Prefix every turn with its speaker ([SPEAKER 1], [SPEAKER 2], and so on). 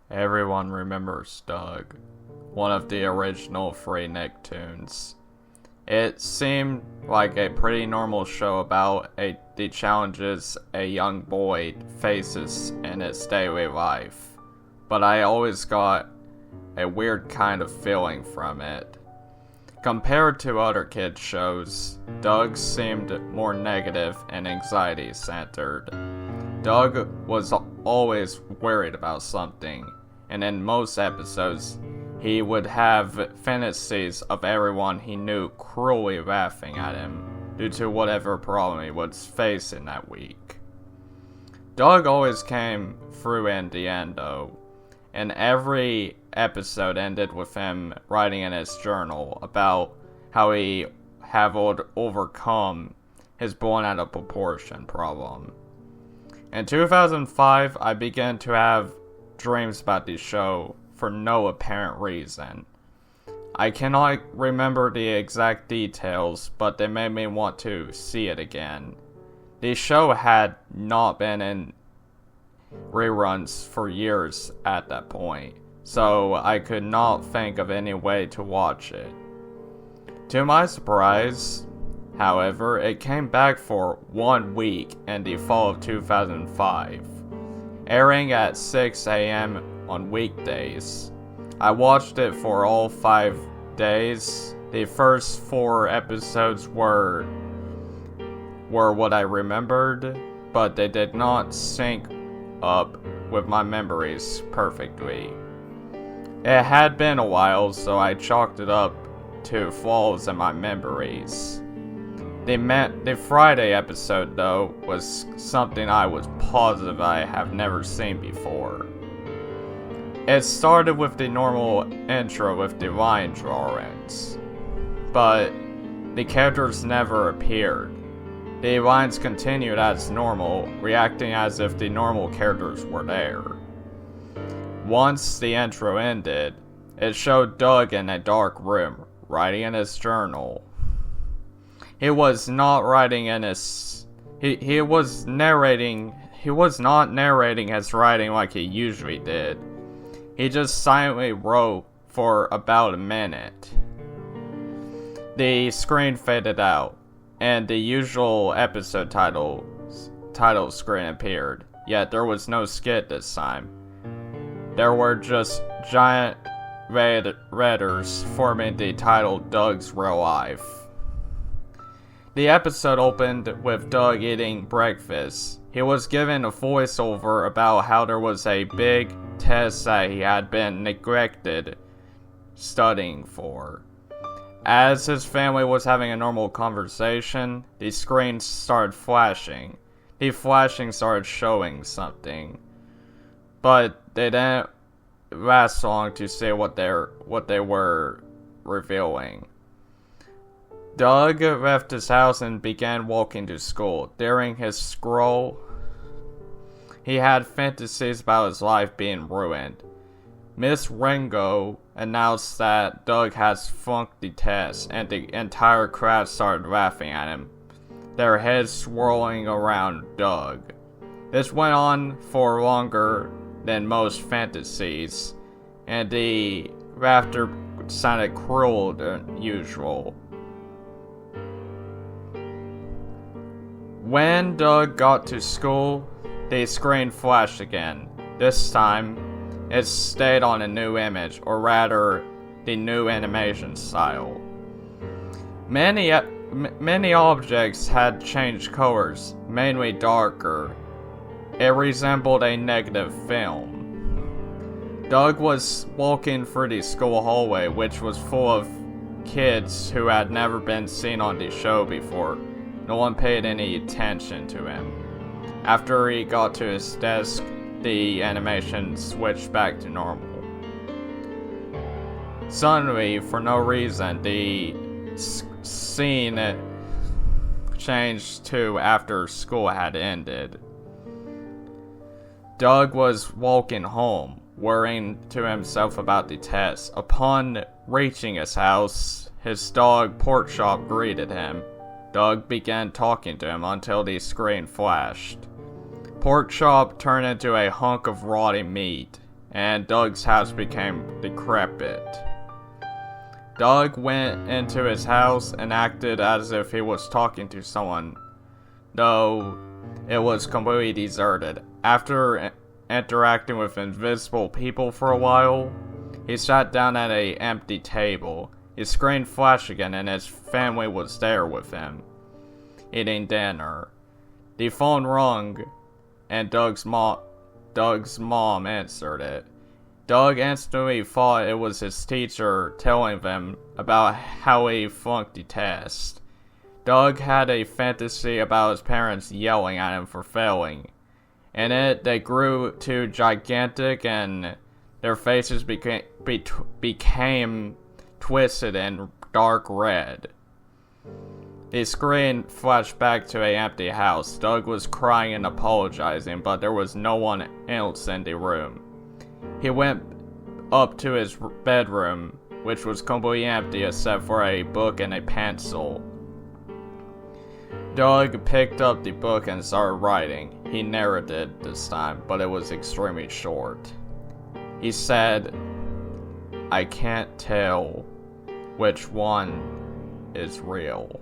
[SPEAKER 1] Everyone remembers Doug, one of the original Free Nicktoons. It seemed like a pretty normal show about the challenges a young boy faces in his daily life, but I always got a weird kind of feeling from it. Compared to other kids' shows, Doug seemed more negative and anxiety-centered. Doug was always worried about something, and in most episodes, he would have fantasies of everyone he knew cruelly laughing at him due to whatever problem he was facing that week. Doug always came through in the end though, and every episode ended with him writing in his journal about how he have overcome his blown out of proportion problem. In 2005, I began to have dreams about the show for no apparent reason. I cannot remember the exact details, but they made me want to see it again. The show had not been in reruns for years at that point, so I could not think of any way to watch it. To my surprise, however, it came back for 1 week in the fall of 2005, airing at 6 a.m. on weekdays. I watched it for all 5 days. The first 4 episodes were what I remembered, but they did not sync up with my memories perfectly. It had been a while, so I chalked it up to flaws in my memories. The Friday episode, though, was something I was positive I have never seen before. It started with the normal intro with the line drawings, but the characters never appeared. The lines continued as normal, reacting as if the normal characters were there. Once the intro ended, it showed Doug in a dark room, writing in his journal. He was not writing in his... He was not narrating his writing like he usually did. He just silently wrote for about a minute. The screen faded out, and the usual episode title screen appeared, yet there was no skit this time. There were just giant letters forming the title Doug's Real Life. The episode opened with Doug eating breakfast. He was given a voiceover about how there was a big test that he had been neglected studying for. As his family was having a normal conversation, the screen started flashing. The flashing started showing something, but they didn't last long to say what they were revealing. Doug left his house and began walking to school. During his scroll, he had fantasies about his life being ruined. Miss Ringo announced that Doug has flunked the test, and the entire class started laughing at him, their heads swirling around Doug. This went on for longer than most fantasies, and the laughter sounded crueler than usual. When Doug got to school, the screen flashed again. This time, it stayed on a new image, or rather, the new animation style. Many objects had changed colors, mainly darker. It resembled a negative film. Doug was walking through the school hallway, which was full of kids who had never been seen on the show before. No one paid any attention to him. After he got to his desk, the animation switched back to normal. Suddenly, for no reason, the scene changed to after school had ended. Doug was walking home, worrying to himself about the test. Upon reaching his house, his dog Porkchop greeted him. Doug began talking to him until the screen flashed. Porkchop turned into a hunk of rotting meat. and Doug's house became decrepit. Doug went into his house and acted as if he was talking to someone, though it was completely deserted. After interacting with invisible people for a while, he sat down at an empty table. His screen flashed again and his family was there with him, eating dinner. The phone rung and Doug's mom answered it. Doug instantly thought it was his teacher telling them about how he flunked the test. Doug had a fantasy about his parents yelling at him for failing. In it, they grew too gigantic and their faces became twisted and dark red. The screen flashed back to an empty house. Doug was crying and apologizing, but there was no one else in the room. He went up to his bedroom, which was completely empty except for a book and a pencil. Doug picked up the book and started writing. He narrated this time, but it was extremely short. He said, "I can't tell which one is real."